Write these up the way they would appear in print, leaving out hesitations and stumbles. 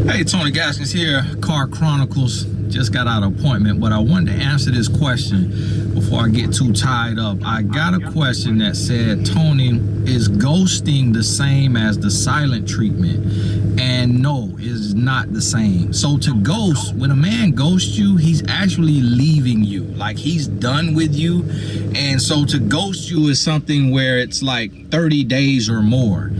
Hey, Tony Gaskins here, Car Chronicles. Just got out of appointment, but I wanted to answer this question before I get too tied up. I got a question that said, Tony, is ghosting the same as the silent treatment? And no, it's not the same. So to ghost, when a man ghosts you, he's actually leaving you. Like, he's done with you. And so to ghost you is something where it's like 30 days or more.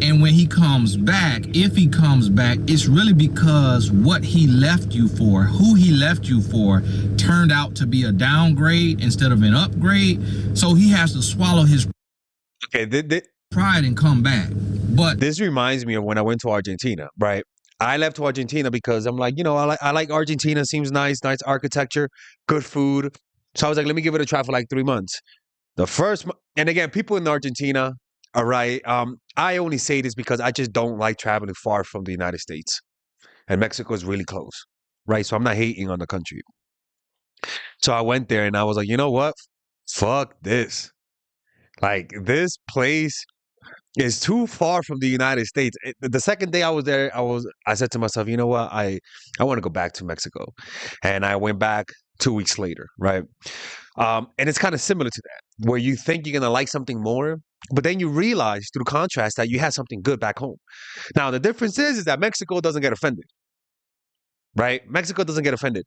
And when he comes back, if he comes back, it's really because what he left you for, who he left you for, turned out to be a downgrade instead of an upgrade. So he has to swallow his pride and come back. But this reminds me of when I went to Argentina, right? I left to Argentina because I'm like, I like Argentina. Seems nice architecture, good food. So I was like, let me give it a try for like 3 months. And again, people in Argentina, all right. I only say this because I just don't like traveling far from the United States, and Mexico is really close, right? So I'm not hating on the country. So I went there and I was like, you know what? Fuck this. Like, this place is too far from the United States. The second day I was there, I said to myself, you know what? I want to go back to Mexico, and I went back 2 weeks later, right? And it's kind of similar to that, where you think you're gonna like something more, but then you realize through contrast that you had something good back home. Now, the difference is that Mexico doesn't get offended, right? Mexico doesn't get offended.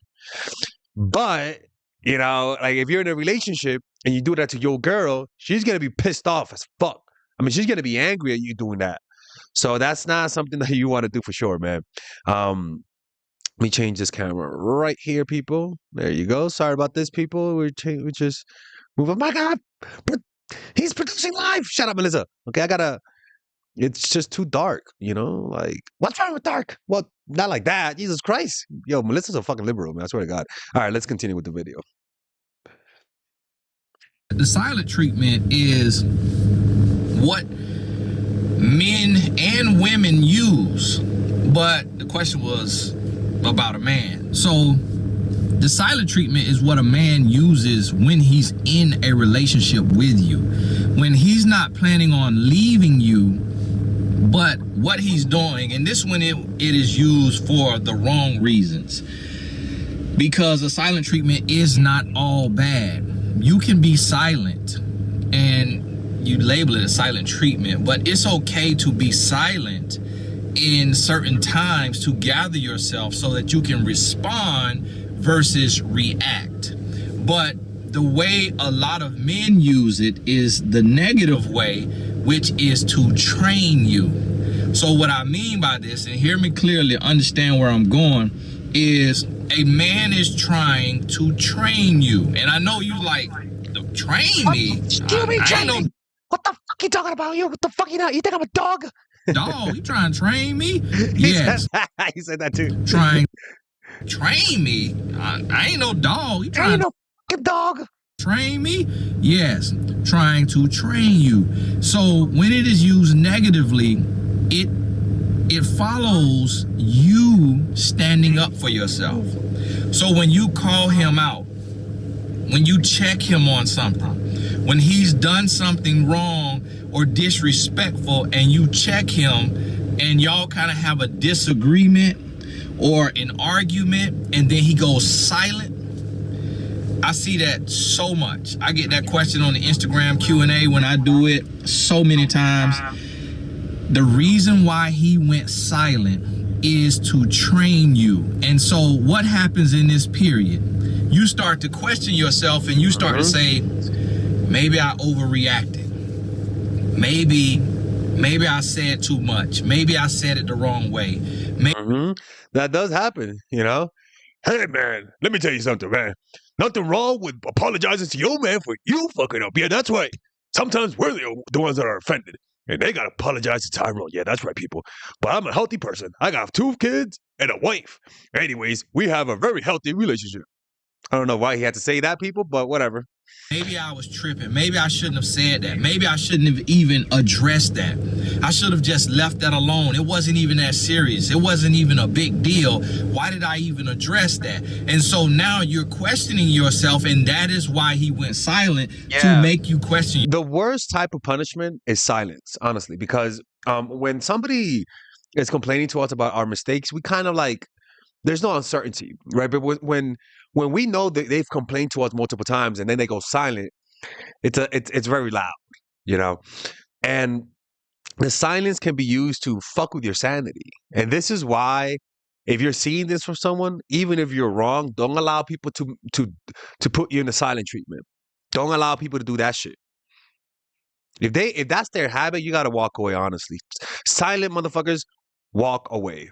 But, like, if you're in a relationship and you do that to your girl, she's going to be pissed off as fuck. I mean, she's going to be angry at you doing that. So that's not something that you want to do for sure, man. Let me change this camera right here, people. There you go. Sorry about this, people. We just move. Oh my God. He's producing live. Shut up, Melissa. Okay, it's just too dark, like, what's wrong with dark? Well, not like that. Jesus Christ. Yo, Melissa's a fucking liberal, man. I swear to God. All right, let's continue with the video. The silent treatment is what men and women use. But the question was about a man. So the silent treatment is what a man uses when he's in a relationship with you. When he's not planning on leaving you, but what he's doing, and this one, it is used for the wrong reasons. Because a silent treatment is not all bad. You can be silent and you label it a silent treatment, but it's okay to be silent in certain times to gather yourself so that you can respond versus react. But the way a lot of men use it is the negative way, which is to train you. So what I mean by this, and hear me clearly, understand where I'm going, is a man is trying to train you. And I know you like, train me? What the fuck you talking about? What the fuck you think I'm a dog? Dog, you trying to train me? Yes. He said that too. Train me? I ain't no dog. You trying no fucking dog? Train me? Yes, trying to train you. So when it is used negatively, it follows you standing up for yourself. So when you call him out, when you check him on something, when he's done something wrong or disrespectful and you check him and y'all kind of have a disagreement or an argument and then he goes silent, I see that so much. I get that question on the Instagram Q&A when I do it so many times. The reason why he went silent is to train you. And so what happens in this period? You start to question yourself and you start to say, maybe I overreacted. Maybe I said too much. Maybe I said it the wrong way. That does happen, Hey, man, let me tell you something, man. Nothing wrong with apologizing to your man for you fucking up. Yeah, that's right. Sometimes we're the ones that are offended. And they got to apologize to Tyrone. Yeah, that's right, people. But I'm a healthy person. I got 2 kids and a wife. Anyways, we have a very healthy relationship. I don't know why he had to say that, people, but whatever. Maybe I was tripping. Maybe I shouldn't have said that. Maybe I shouldn't have even addressed that. I should have just left that alone. It wasn't even that serious. It wasn't even a big deal. Why did I even address that? And so now you're questioning yourself, and that is why he went silent, to make you question. The worst type of punishment is silence, honestly, because when somebody is complaining to us about our mistakes, we kind of like there's no uncertainty, right? But when we know that they've complained to us multiple times and then they go silent, it's very loud, you know. And the silence can be used to fuck with your sanity. And this is why, if you're seeing this from someone, even if you're wrong, don't allow people to put you in the silent treatment. Don't allow people to do that shit. If that's their habit, you gotta walk away, honestly. Silent motherfuckers, walk away.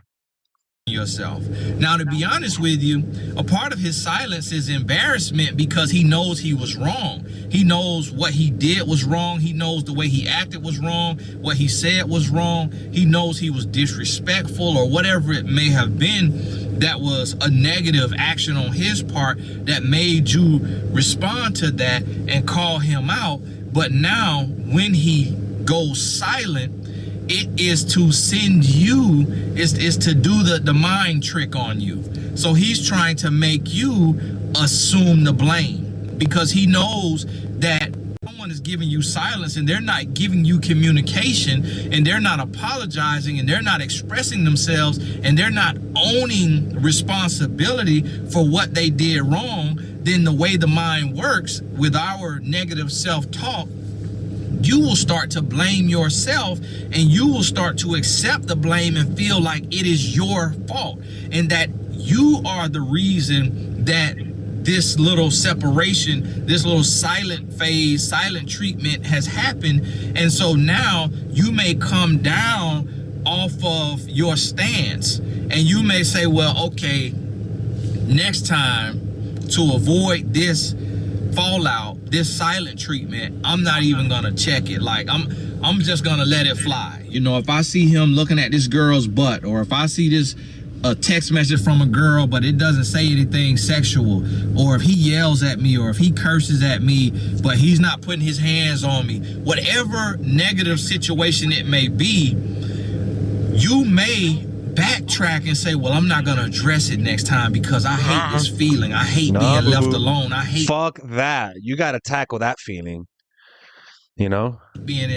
Yourself. Now, to be honest with you, a part of his silence is embarrassment because he knows he was wrong. He knows what he did was wrong. He knows the way he acted was wrong. What he said was wrong. He knows he was disrespectful or whatever it may have been that was a negative action on his part that made you respond to that and call him out. But now when he goes silent, it is to send you, is to do the mind trick on you. So he's trying to make you assume the blame because he knows that someone is giving you silence and they're not giving you communication and they're not apologizing and they're not expressing themselves and they're not owning responsibility for what they did wrong. Then the way the mind works with our negative self-talk, you will start to blame yourself and you will start to accept the blame and feel like it is your fault and that you are the reason that this little separation, this little silent phase, silent treatment has happened. And so now you may come down off of your stance and you may say, well, okay, next time to avoid this fallout, this silent treatment, I'm not even gonna check it. Like I'm just gonna let it fly. You know, if I see him looking at this girl's butt, or if I see this a text message from a girl but it doesn't say anything sexual, or if he yells at me, or if he curses at me but he's not putting his hands on me, whatever negative situation it may be, you may backtrack and say, well, I'm not gonna address it next time because I hate this feeling. I hate being left alone. I hate fuck that. You gotta tackle that feeling, you know, being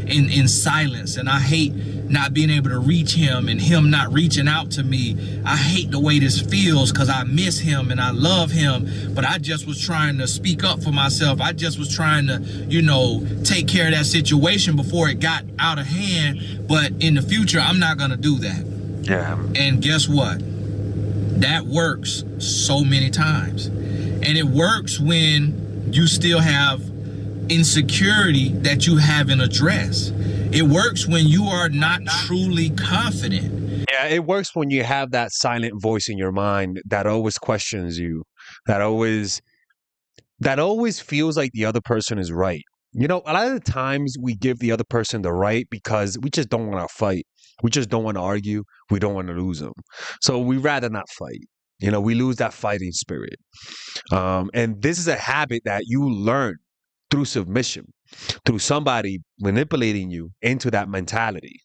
in silence, and I hate not being able to reach him and him not reaching out to me. I hate the way this feels because I miss him and I love him, but I just was trying to speak up for myself. I just was trying to, you know, take care of that situation before it got out of hand. But in the future, I'm not gonna do that. Yeah. And guess what? That works so many times. And it works when you still have insecurity that you haven't addressed. It works when you are not truly confident. Yeah, it works when you have that silent voice in your mind that always questions you, that always feels like the other person is right. You know, a lot of the times we give the other person the right because we just don't want to fight. We just don't want to argue. We don't want to lose them. So we rather not fight. You know, we lose that fighting spirit. And this is a habit that you learn through submission, through somebody manipulating you into that mentality.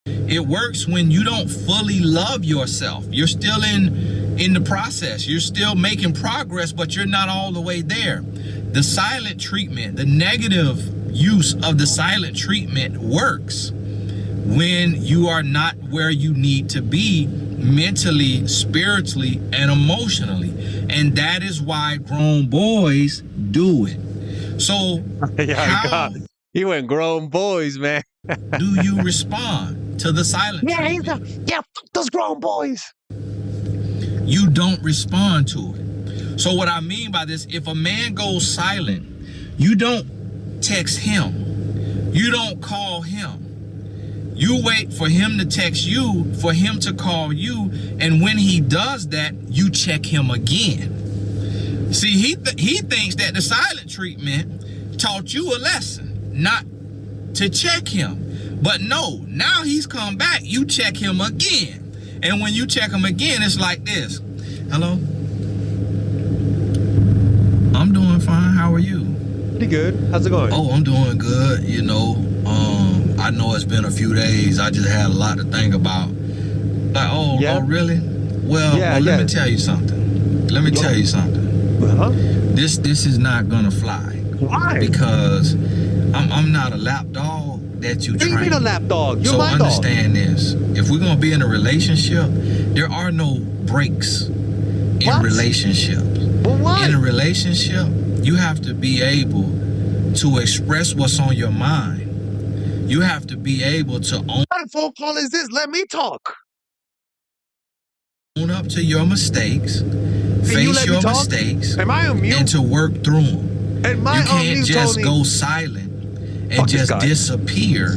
It works when you don't fully love yourself. You're still in the process. You're still making progress, but you're not all the way there. The silent treatment, the negative use of the silent treatment works when you are not where you need to be mentally, spiritually, and emotionally. And that is why grown boys do it. So how you went grown boys, man. do you respond to the silent treatment? Fuck those grown boys. You don't respond to it. So what I mean by this, if a man goes silent, you don't text him. You don't call him. You wait for him to text you, for him to call you, and when he does that, you check him again. See, he thinks that the silent treatment taught you a lesson, not to check him. But no, now he's come back, you check him again. And when you check him again, it's like this. Hello? I'm doing fine, how are you? Pretty good. How's it going? Oh, I'm doing good, you know. I know it's been a few days. I just had a lot to think about. Like, oh really? Well, let me tell you something. Let me tell you something. Uh-huh. This is not gonna fly. Why? Because I'm not a lap dog. that you What do you train. mean a lap dog? You're So my dog. understand this. If we're gonna be in a relationship, there are no breaks in What? relationships. But why? In a relationship, you have to be able to express what's on your mind. You have to be able to What kind of phone call is this? Let me talk. own up to your mistakes, you face let me your talk? mistakes, Am I on mute? and to work through them. Am I You on can't mute, just Tony? go silent and Fuck this just guy. disappear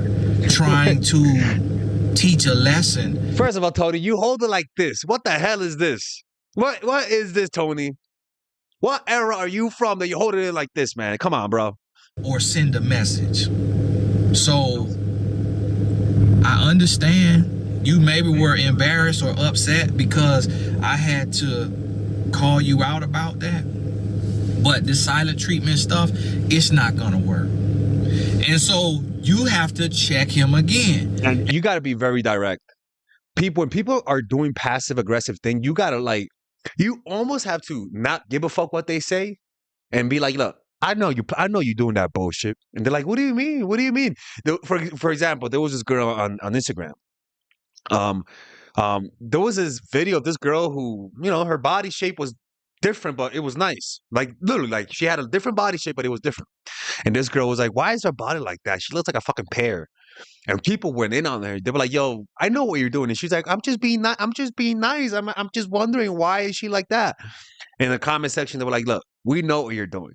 trying to teach a lesson. First of all, Tony, you hold it like this. What the hell is this? What is this, Tony? What era are you from that you hold it like this, man? Come on, bro. Or send a message. So I understand you maybe were embarrassed or upset because I had to call you out about that. But this silent treatment stuff, it's not gonna work. And so you have to check him again. And you got to be very direct. When people are doing passive aggressive thing, you got to you almost have to not give a fuck what they say and be like, look, I know you're doing that bullshit. And they're like, what do you mean? What do you mean? For example, there was this girl on Instagram. There was this video of this girl who, her body shape was different, but it was nice. Like literally, like she had a different body shape, but it was different. And this girl was like, why is her body like that? She looks like a fucking pear. And people went in on her. They were like, yo, I know what you're doing. And she's like, I'm just being nice. I'm just wondering, why is she like that? In the comment section, they were like, look, we know what you're doing.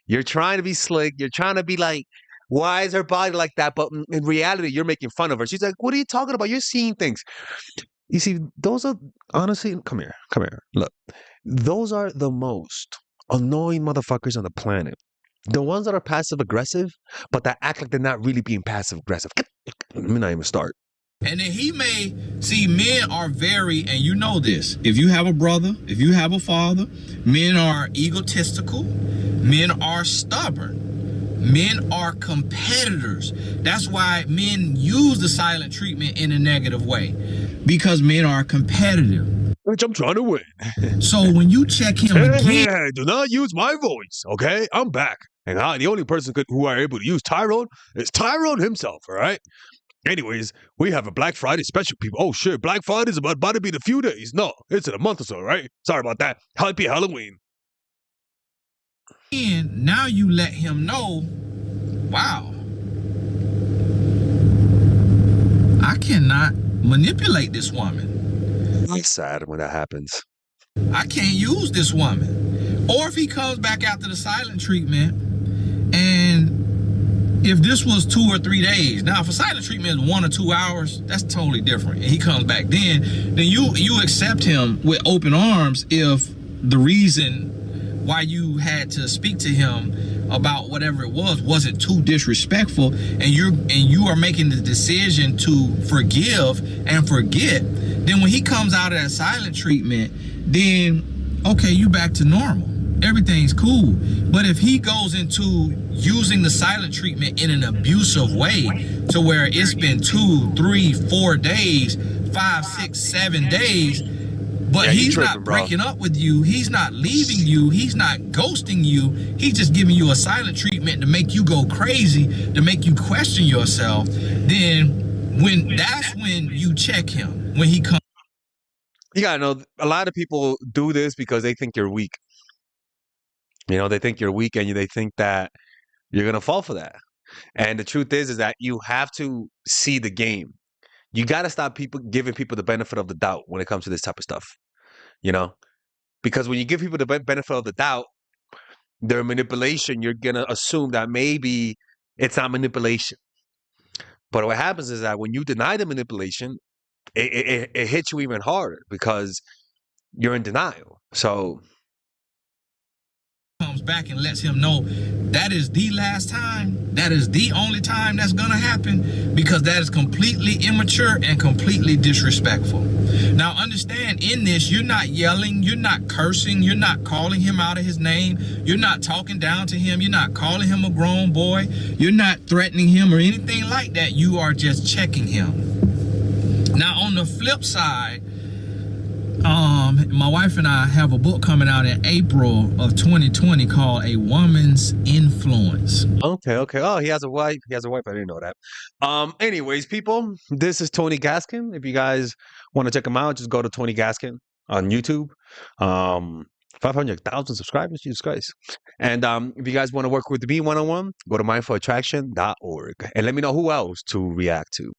You're trying to be slick. You're trying to be like, why is her body like that? But in reality, you're making fun of her. She's like, what are you talking about? You're seeing things. You see, those are honestly, come here. Look, those are the most annoying motherfuckers on the planet. The ones that are passive aggressive, but that act like they're not really being passive aggressive. Let me not even start. And then he may see men are very, and you know this, if you have a brother, if you have a father, men are egotistical, men are stubborn, men are competitors. That's why men use the silent treatment in a negative way, because men are competitive. Which I'm trying to win. So when you check him again, Hey, do not use my voice, okay? I'm back. And the only person who are able to use Tyrone is Tyrone himself, all right? Anyways, we have a Black Friday special, people. Oh, shit, Black Friday's about to be in a few days. No, it's in a month or so, right? Sorry about that. Happy Halloween. and now you let him know, wow, I cannot manipulate this woman. It's sad when that happens. I can't use this woman. Or if he comes back after the silent treatment, and if this was 2 or 3 days, now if a silent treatment is 1 or 2 hours, that's totally different. And he comes back then you accept him with open arms if the reason why you had to speak to him about whatever it wasn't too disrespectful, and you are making the decision to forgive and forget. Then when he comes out of that silent treatment, then okay, you back to normal. Everything's cool. But if he goes into using the silent treatment in an abusive way to where it's been 2, 3, 4 days, 5, 6, 7 days, but he's tripping, not breaking up with you, he's not leaving you, he's not ghosting you, he's just giving you a silent treatment to make you go crazy, to make you question yourself, then that's when you check him, when he comes. You gotta know, a lot of people do this because they think you're weak. They think you're weak and they think that you're going to fall for that. And the truth is that you have to see the game. You got to stop giving people the benefit of the doubt when it comes to this type of stuff. Because when you give people the benefit of the doubt, their manipulation, you're going to assume that maybe it's not manipulation. But what happens is that when you deny the manipulation, it hits you even harder because you're in denial. So comes back and lets him know that is the last time, that is the only time that's gonna happen, because that is completely immature and completely disrespectful. Now understand, in this, you're not yelling, you're not cursing, you're not calling him out of his name, you're not talking down to him, you're not calling him a grown boy, you're not threatening him or anything like that. You are just checking him. Now on the flip side, My wife and I have a book coming out in April of 2020 called A Woman's Influence. Okay, okay. Oh, he has a wife. He has a wife. I didn't know that. Anyways, people, this is Tony Gaskin. If you guys want to check him out, just go to Tony Gaskin on YouTube. 500,000 subscribers, Jesus Christ. And if you guys want to work with me one-on-one, go to mindfulattraction.org and let me know who else to react to.